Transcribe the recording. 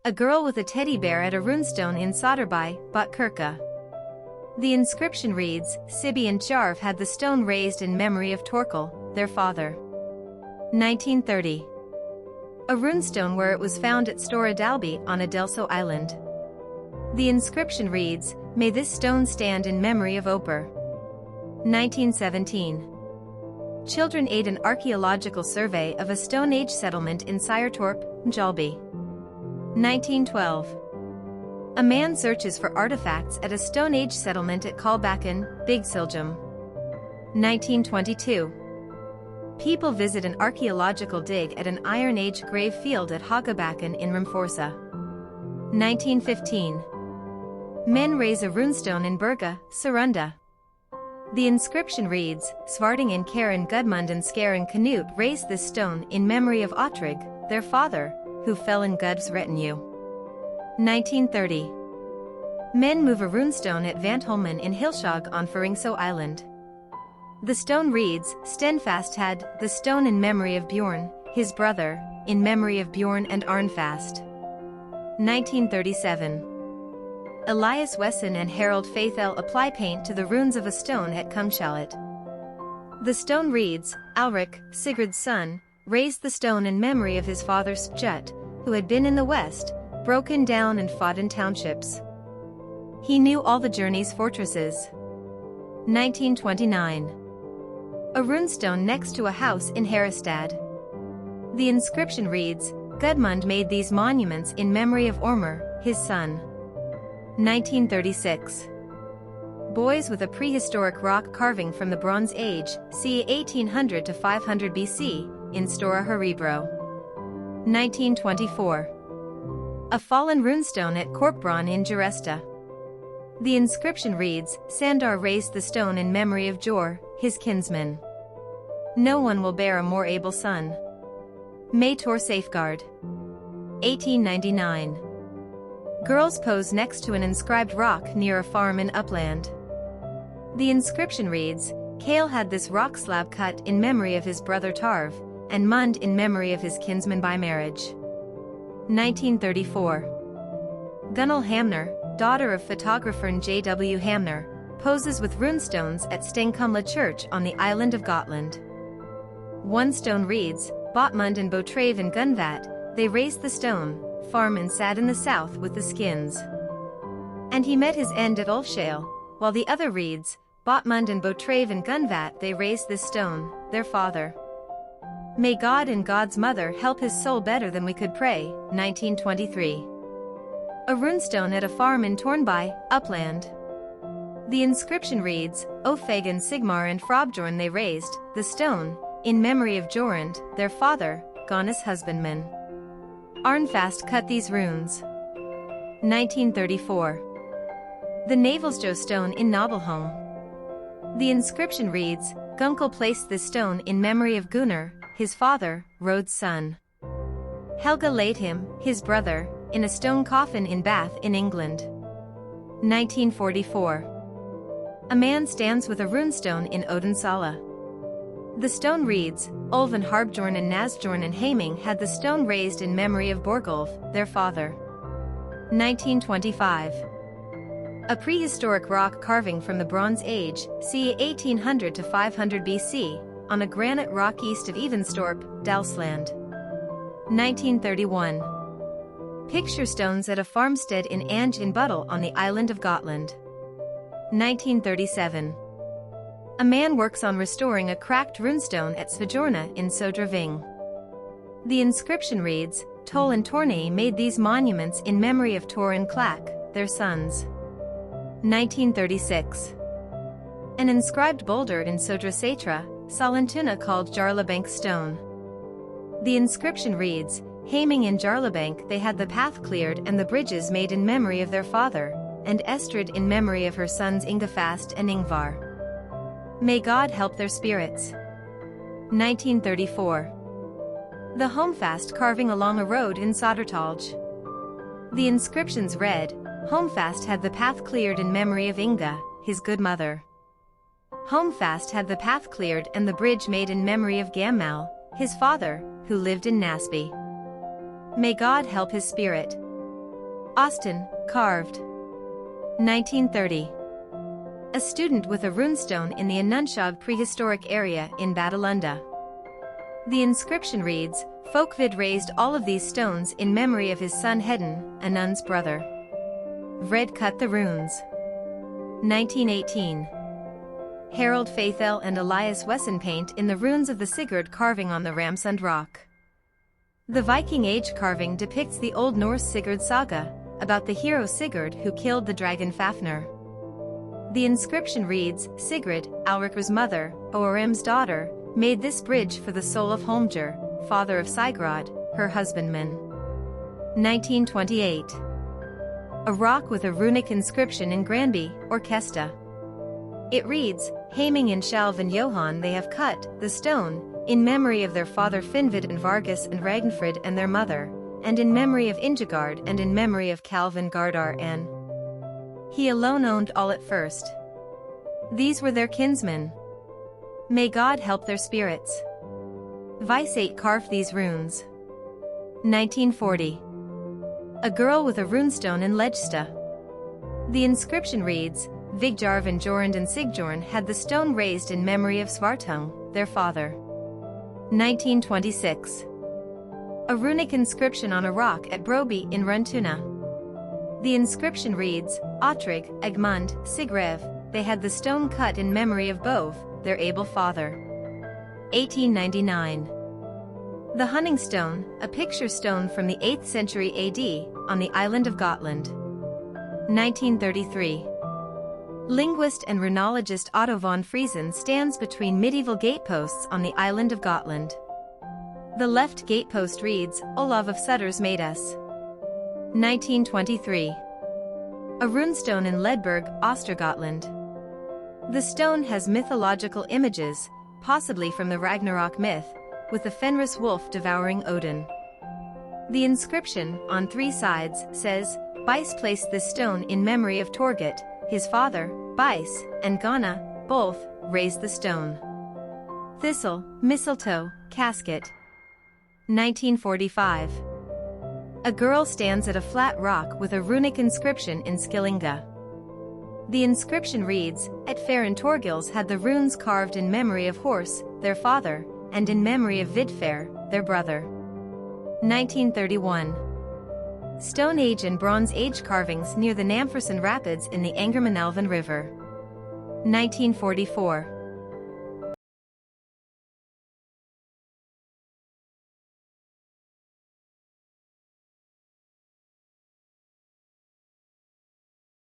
A girl with a teddy bear at a runestone in Soderby, Botkirka. The inscription reads, Sibby and Jarv had the stone raised in memory of Torkel, their father. 1930. A runestone where it was found at Stora Dalby on Adelso Island. The inscription reads, May this stone stand in memory of Oper. 1917. Children aid an archaeological survey of a Stone Age settlement in Siretorp, Mjolby. 1912. A man searches for artifacts at a Stone Age settlement at Kalbakken, Bigsiljum. 1922. People visit an archaeological dig at an Iron Age grave field at Hagabakken in Rimforsa. 1915. Men raise a runestone in Berga, Sarunda. The inscription reads, Svarting Karen Gudmund and Skaren Canute raised this stone in memory of Ottrig, their father, who fell in Gud's retinue. 1930. Men move a runestone at Vantholmen in Hilshog on Faringso Island. The stone reads, Stenfast had the stone in memory of Bjorn, his brother, in memory of Bjorn and Arnfast. 1937. Elias Wesson and Harold Faithel apply paint to the runes of a stone at Kumshallet. The stone reads, Alric, Sigurd's son, raised the stone in memory of his father Spjut, who had been in the west, broken down and fought in townships. He knew all the journey's fortresses. 1929. A runestone next to a house in Herestad. The inscription reads, Gudmund made these monuments in memory of Ormur, his son. 1936. Boys with a prehistoric rock carving from the Bronze Age, c. 1800 to 500 BC, in Stora Hrebro. 1924. A fallen runestone at Korpbron in Geresta. The inscription reads, Sandar raised the stone in memory of Jor, his kinsman. No one will bear a more able son. May Tor safeguard. 1899. Girls pose next to an inscribed rock near a farm in Upland. The inscription reads, Kale had this rock slab cut in memory of his brother Tarv, and Mund in memory of his kinsman by marriage. 1934. Gunnel Hamner, daughter of photographer J. W. Hamner, poses with runestones at Stenkumla Church on the island of Gotland. One stone reads, Botmund and Botrave and Gunvat, they raised the stone, farm and sat in the south with the skins. And he met his end at Ulfshale, while the other reads, Botmund and Botrave and Gunvat they raised this stone, their father. May God and God's mother help his soul better than we could pray. 1923. A runestone at a farm in Tornby, Upland. The inscription reads, Ofeg and Sigmar and Frobjorn they raised, the stone, in memory of Jorund, their father, Gonus husbandman. Arnfast cut these runes. 1934. The Navalsjo stone in Nobelholm. The inscription reads, Gunkel placed this stone in memory of Gunnar, his father, Rod's son. Helga laid him, his brother, in a stone coffin in Bath in England. 1944. A man stands with a runestone in Odensala. The stone reads, Ulven Harbjorn and Nasjorn and Haming had the stone raised in memory of Borgulf, their father. 1925. A prehistoric rock carving from the Bronze Age, c. 1800 to 500 BC, on a granite rock east of Evenstorp, Dalsland. 1931. Picture stones at a farmstead in Ange in Buttle on the island of Gotland. 1937. A man works on restoring a cracked runestone at Svejorna in Sodraving. The inscription reads, Toll and Tornay made these monuments in memory of Tor and Clack, their sons. 1936. An inscribed boulder in Sodrasetra, Salantuna called Jarlabank Stone. The inscription reads, Haming and Jarlabank they had the path cleared and the bridges made in memory of their father, and Estrid in memory of her sons Ingafast and Ingvar. May God help their spirits. 1934. The Homefast carving along a road in Sodertalj. The inscriptions read, Homefast had the path cleared in memory of Inga, his good mother. Homefast had the path cleared and the bridge made in memory of Gammal, his father, who lived in Nasby. May God help his spirit. Austin, carved. 1930. A student with a runestone in the Anunshag prehistoric area in Batalunda. The inscription reads, Folkvid raised all of these stones in memory of his son Hedin, Anun's brother. Vred cut the runes. 1918. Harold Faithel and Elias Wesson paint in the runes of the Sigurd carving on the Ramsund rock. The Viking Age carving depicts the Old Norse Sigurd saga, about the hero Sigurd who killed the dragon Fafnir. The inscription reads, Sigrid, Alrikr's mother, Orim's daughter, made this bridge for the soul of Holmger, father of Sigrod, her husbandman. 1928. A rock with a runic inscription in Granby, or Kesta. It reads, Haming and Shalv and Johan they have cut, the stone, in memory of their father Finvid and Vargas and Ragnfrid and their mother, and in memory of Ingegard and in memory of Calvin Gardar and he alone owned all at first. These were their kinsmen. May God help their spirits. Vicate carved these runes. 1940. A girl with a runestone in Legsta. The inscription reads, Vigjarv and Jorund and Sigjorn had the stone raised in memory of Svartung, their father. 1926. A runic inscription on a rock at Broby in Runtuna. The inscription reads, Otrig, Egmund, Sigrev, they had the stone cut in memory of Bove, their able father. 1899. The Hunning Stone, a picture stone from the 8th century AD, on the island of Gotland. 1933. Linguist and runologist Otto von Friesen stands between medieval gateposts on the island of Gotland. The left gatepost reads, Olav of Sutters made us. 1923. A runestone in Ledberg, Ostergotland. The stone has mythological images, possibly from the Ragnarok myth, with the Fenris wolf devouring Odin. The inscription, on 3 sides, says, Bice placed this stone in memory of Torgit, his father, Bice, and Ghana, both, raised the stone. Thistle, mistletoe, casket. 1945. A girl stands at a flat rock with a runic inscription in Skillinga. The inscription reads, At Farin Torgils had the runes carved in memory of Horse, their father, and in memory of Vidfair, their brother. 1931. Stone Age and Bronze Age carvings near the Namferson Rapids in the Angermanelven River. 1944.